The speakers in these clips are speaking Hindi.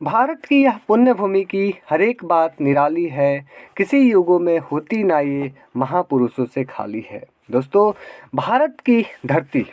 भारत की यह पुण्य भूमि की हर एक बात निराली है। किसी युगों में होती ना ये महापुरुषों से खाली है। दोस्तों, भारत की धरती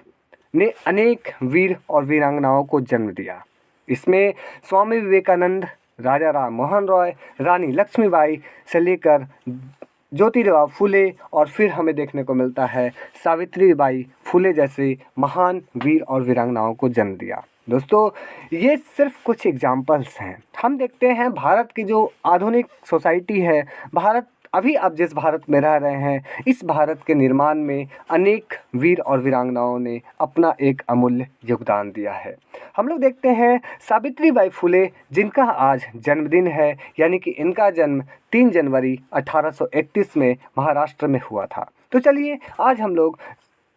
ने अनेक वीर और वीरांगनाओं को जन्म दिया। इसमें स्वामी विवेकानंद, राजा राम मोहन रॉय, रानी लक्ष्मीबाई से लेकर ज्योतिराव फुले और फिर हमें देखने को मिलता है सावित्रीबाई फुले जैसे महान वीर और वीरांगनाओं को जन्म दिया। दोस्तों, ये सिर्फ कुछ एग्जाम्पल्स हैं। हम देखते हैं भारत की जो आधुनिक सोसाइटी है, भारत अभी आप जिस भारत में रह रहे हैं, इस भारत के निर्माण में अनेक वीर और वीरांगनाओं ने अपना एक अमूल्य योगदान दिया है। हम लोग देखते हैं सावित्रीबाई फुले, जिनका आज जन्मदिन है, यानी कि इनका जन्म 3 जनवरी 1831 में महाराष्ट्र में हुआ था। तो चलिए आज हम लोग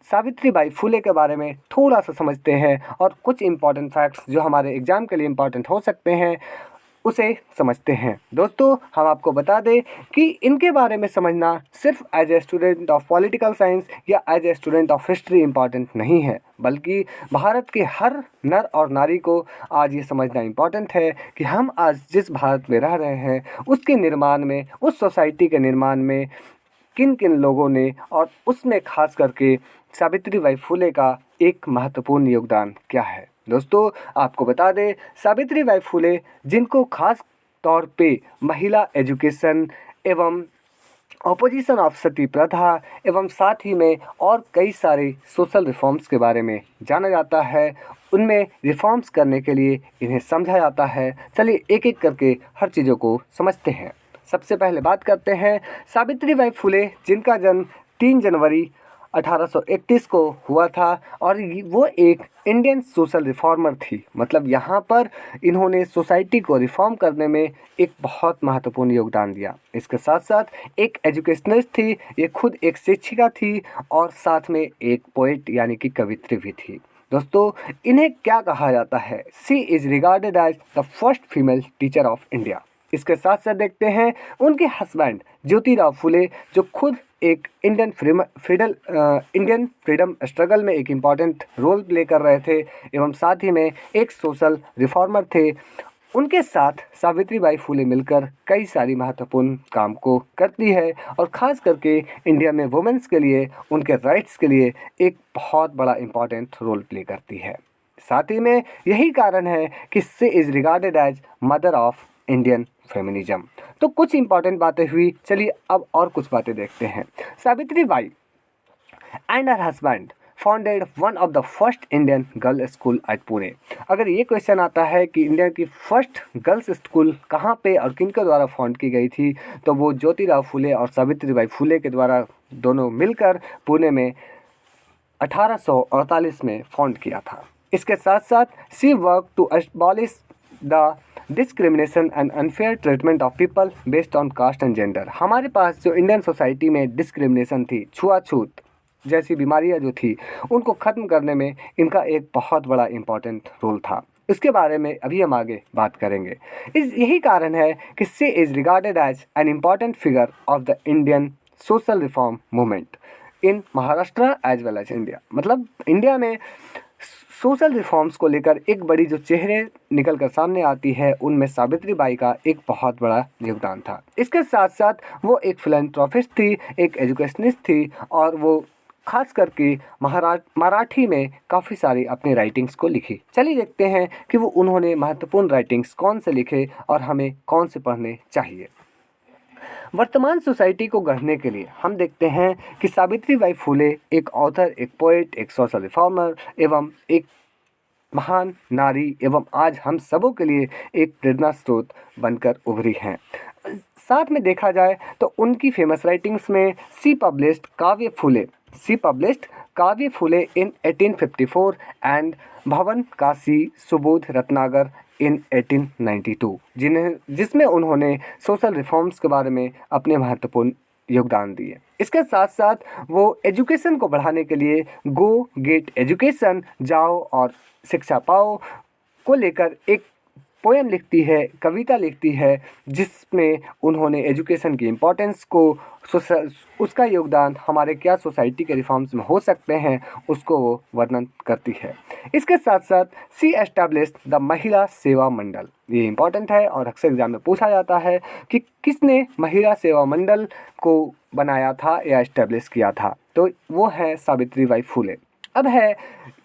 सावित्रीबाई फुले के बारे में थोड़ा सा समझते हैं और कुछ इम्पॉर्टेंट फैक्ट्स जो हमारे एग्ज़ाम के लिए इम्पॉर्टेंट हो सकते हैं उसे समझते हैं। दोस्तों, हम आपको बता दें कि इनके बारे में समझना सिर्फ as a student of political science या as a student of history important नहीं है, बल्कि भारत के हर नर और नारी को आज ये समझना इम्पॉर्टेंट है कि हम आज जिस भारत में रह रहे हैं उसके निर्माण में, उस सोसाइटी के निर्माण में किन किन लोगों ने और उसमें खास करके सावित्रीबाई फुले का एक महत्वपूर्ण योगदान क्या है। दोस्तों, आपको बता दें सावित्रीबाई फुले, जिनको खास तौर पे महिला एजुकेशन एवं ऑपोजिशन ऑफ सती प्रथा एवं साथ ही में और कई सारे सोशल रिफॉर्म्स के बारे में जाना जाता है, उनमें रिफॉर्म्स करने के लिए इन्हें समझा जाता है। चलिए एक एक करके हर चीज़ों को समझते हैं। सबसे पहले बात करते हैं सावित्रीबाई फुले, जिनका जन्म 3 जनवरी 1831 को हुआ था और वो एक इंडियन सोशल रिफॉर्मर थी। मतलब यहाँ पर इन्होंने सोसाइटी को रिफॉर्म करने में एक बहुत महत्वपूर्ण योगदान दिया। इसके साथ साथ एक एजुकेशनिस्ट थी, ये खुद एक शिक्षिका थी और साथ में एक पोएट यानी कि कवित्री भी थी। दोस्तों, इन्हें क्या कहा जाता है? She is regarded as the first female teacher of India. इसके साथ साथ देखते हैं उनके हस्बैंड ज्योतिराव फुले, जो खुद एक इंडियन फ्रीडम स्ट्रगल में एक इम्पॉर्टेंट रोल प्ले कर रहे थे एवं साथ ही में एक सोशल रिफॉर्मर थे। उनके साथ सावित्रीबाई फुले मिलकर कई सारी महत्वपूर्ण काम को करती है और ख़ास करके इंडिया में वुमेन्स के लिए, उनके राइट्स के लिए एक बहुत बड़ा इम्पॉर्टेंट रोल प्ले करती है। साथ ही में यही कारण है कि she is regarded as mother of Indian feminism. तो कुछ इंपॉर्टेंट बातें हुई, चलिए अब और कुछ बातें देखते हैं। Savitribai and her husband founded one of the first Indian girl school eight Pune. अगर ये क्वेश्चन आता है कि इंडिया की फर्स्ट गर्ल्स स्कूल कहाँ पे और किन के द्वारा फाउंड की गई थी, तो वो ज्योतिराव फुले और सावित्रीबाई फुले के द्वारा दोनों मिलकर पुणे में 1848 में फाउंड किया था। इसके साथ साथ she work to abolish the discrimination and unfair treatment of people based on caste and gender. हमारे पास जो इंडियन सोसाइटी में डिस्क्रिमिनेशन थी, छुआछूत जैसी बीमारियां जो थी, उनको ख़त्म करने में इनका एक बहुत बड़ा इम्पॉर्टेंट रोल था। इसके बारे में अभी हम आगे बात करेंगे। यही कारण है कि she is regarded as an important figure of the Indian social reform movement in Maharashtra as well as India. मतलब इंडिया में सोशल रिफॉर्म्स को लेकर एक बड़ी जो चेहरे निकल कर सामने आती है, उनमें सावित्रीबाई का एक बहुत बड़ा योगदान था। इसके साथ साथ वो एक फिलैंथ्रोपिस्ट थी, एक एजुकेशनिस्ट थी और वो खास करके मराठी में काफ़ी सारी अपनी राइटिंग्स को लिखी। चलिए देखते हैं कि वो उन्होंने महत्वपूर्ण राइटिंग्स कौन से लिखे और हमें कौन से पढ़ने चाहिए। वर्तमान सोसाइटी को गढ़ने के लिए हम देखते हैं कि सावित्रीबाई फुले एक ऑथर, एक पोएट, एक सोशल रिफॉर्मर एवं एक महान नारी एवं आज हम सबों के लिए एक प्रेरणा स्रोत बनकर उभरी हैं। साथ में देखा जाए तो उनकी फेमस राइटिंग्स में सी पब्लिश्ड काव्य फुले इन 1854 एंड भवन काशी सुबोध रत्नागर इन 1892, जिसमें उन्होंने सोशल रिफॉर्म्स के बारे में अपने महत्वपूर्ण योगदान दिए। इसके साथ साथ वो एजुकेशन को बढ़ाने के लिए गो गेट एजुकेशन, जाओ और शिक्षा पाओ को लेकर एक पोएम लिखती है, कविता लिखती है, जिसमें उन्होंने एजुकेशन की इम्पोर्टेंस को, उसका योगदान हमारे क्या सोसाइटी के रिफॉर्म्स में हो सकते हैं, उसको वो वर्णन करती है। इसके साथ साथ सी एस्टैब्लिश्ड द महिला सेवा मंडल। ये इम्पॉर्टेंट है और अक्सर एग्जाम में पूछा जाता है कि किसने महिला सेवा मंडल को बनाया था या एस्टैब्लिश किया था, तो वो है सावित्री बाई फुले। अब है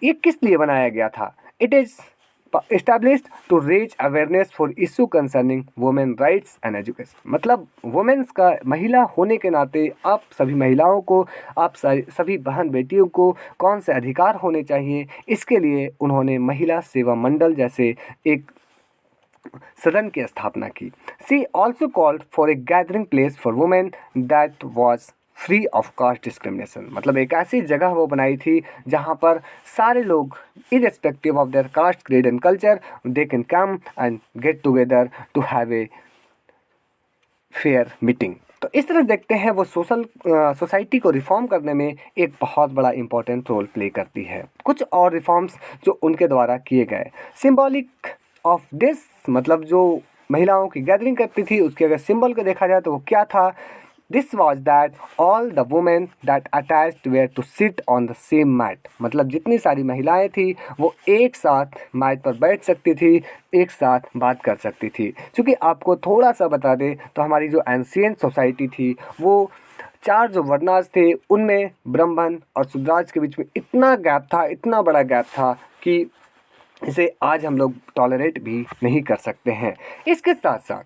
ये किस लिए बनाया गया था। It is established to raise awareness for issue concerning women rights and education। मतलब वुमेन्स का, महिला होने के नाते आप सभी महिलाओं को, आप सभी बहन बेटियों को कौन से अधिकार होने चाहिए, इसके लिए उन्होंने महिला सेवा मंडल जैसे एक सदन की स्थापना की। She also called for a gathering place for women that was free of caste discrimination. मतलब एक ऐसी जगह वो बनाई थी जहाँ पर सारे लोग irrespective of their caste, creed and culture, they can come and get together to have a fair meeting. तो इस तरह देखते हैं वो सोसाइटी को रिफॉर्म करने में एक बहुत बड़ा इंपॉर्टेंट रोल प्ले करती है। कुछ और रिफॉर्म्स जो उनके द्वारा किए गए, सिंबॉलिक ऑफ दिस, मतलब जो महिलाओं की गैदरिंग करती थी उसके अगर सिंबल को देखा जाए तो वो क्या था। This was that all the women that attached were to sit on the same mat. मतलब जितनी सारी महिलाएं थी वो एक साथ मैट पर बैठ सकती थी, एक साथ बात कर सकती थी। क्योंकि आपको थोड़ा सा बता दें तो हमारी जो एंशिएंट सोसाइटी थी वो चार जो वर्णास थे उनमें ब्राह्मण और शूद्राज के बीच में इतना गैप था, इतना बड़ा गैप था कि इसे आज हम लोग टॉलरेट भी नहीं कर सकते हैं। इसके साथ साथ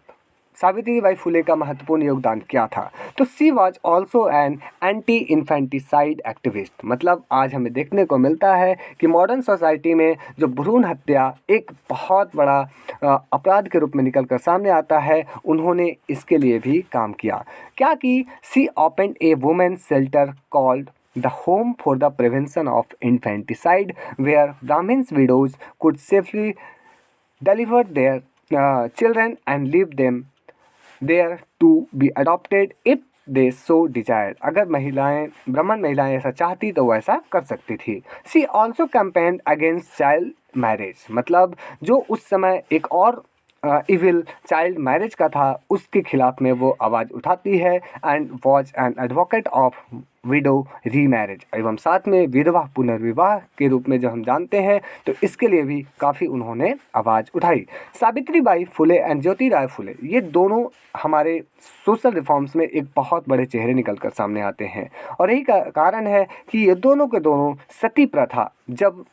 सावित्री बाई फुले का महत्वपूर्ण योगदान क्या था, तो she was also an anti infanticide activist. मतलब आज हमें देखने को मिलता है कि मॉडर्न सोसाइटी में जो भ्रूण हत्या एक बहुत बड़ा अपराध के रूप में निकल कर सामने आता है, उन्होंने इसके लिए भी काम किया। क्या कि she opened a women shelter called the home for the prevention of infanticide, where Brahmins widows could safely deliver their children and leave them there to be adopted if they so desired। अगर महिलाएं, ब्राह्मण महिलाएं ऐसा चाहती तो वो ऐसा कर सकती थी। She also campaigned against child marriage. मतलब जो उस समय एक और इविल चाइल्ड मैरिज का था उसके खिलाफ में वो आवाज़ उठाती है। And was an advocate of window remarriage, एवं साथ में विधवा पुनर्विवाह के रूप में जो हम जानते हैं, तो इसके लिए भी काफ़ी उन्होंने आवाज़ उठाई। सावित्री बाई फुले एंड ज्योतिराव फुले, ये दोनों हमारे सोशल रिफॉर्म्स में एक बहुत बड़े चेहरे निकल कर सामने आते हैं। और यही कारण है कि ये दोनों के दोनों सती प्रथा, जब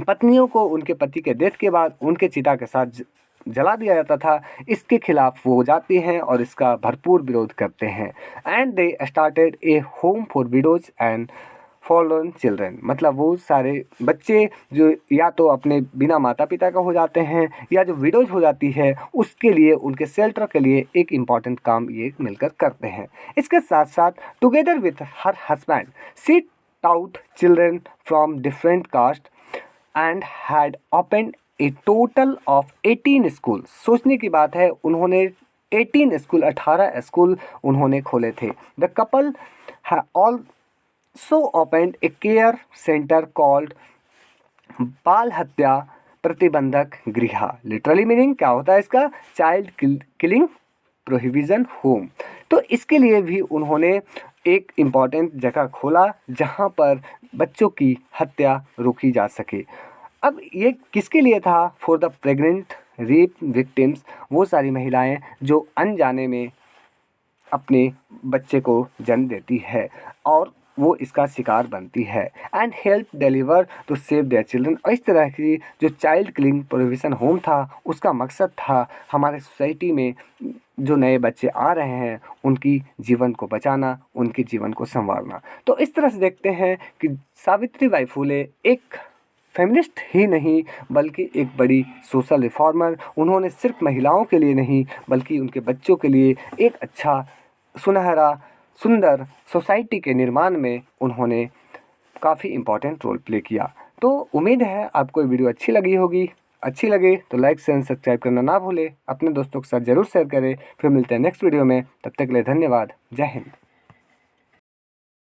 पत्नियों को उनके पति के डेथ के बाद उनके चिता के साथ जला दिया जाता था, इसके खिलाफ वो जाती हैं और इसका भरपूर विरोध करते हैं। And they started A home for widows and fallen children. मतलब वो सारे बच्चे जो या तो अपने बिना माता पिता का हो जाते हैं या जो विडोज हो जाती है, उसके लिए, उनके शेल्टर के लिए एक इम्पॉर्टेंट काम ये मिलकर करते हैं। इसके साथ साथ together with her husband she taught children from different caste and had opened a total of 18 school. सोचने की बात है, उन्होंने 18 स्कूल, 18 स्कूल उन्होंने खोले थे। The couple also opened A care centre called बाल हत्या प्रतिबंधक गृह। लिटरली मीनिंग क्या होता है इसका, चाइल्ड किलिंग प्रोहिबिशन होम। तो इसके लिए भी उन्होंने एक इम्पॉर्टेंट जगह खोला जहाँ पर बच्चों की हत्या रोकी जा सके। अब ये किसके लिए था, for the pregnant rape victims, वो सारी महिलाएं जो अनजाने में अपने बच्चे को जन्म देती है और वो इसका शिकार बनती है। And help deliver to save their children. और इस तरह की जो चाइल्ड किलिंग प्रोहिबिशन होम था, उसका मकसद था हमारे सोसाइटी में जो नए बच्चे आ रहे हैं उनकी जीवन को बचाना, उनके जीवन को संवारना। तो इस तरह से देखते हैं कि सावित्री बाई फुले एक फेमिनिस्ट ही नहीं बल्कि एक बड़ी सोशल रिफॉर्मर। उन्होंने सिर्फ महिलाओं के लिए नहीं बल्कि उनके बच्चों के लिए एक अच्छा, सुनहरा, सुंदर सोसाइटी के निर्माण में उन्होंने काफ़ी इम्पॉर्टेंट रोल प्ले किया। तो उम्मीद है आपको ये वीडियो अच्छी लगी होगी। अच्छी लगे तो लाइक शेयर सब्सक्राइब करना ना भूलें। अपने दोस्तों के साथ ज़रूर शेयर करें। फिर मिलते हैं नेक्स्ट वीडियो में, तब तक के लिए धन्यवाद। जय हिंद।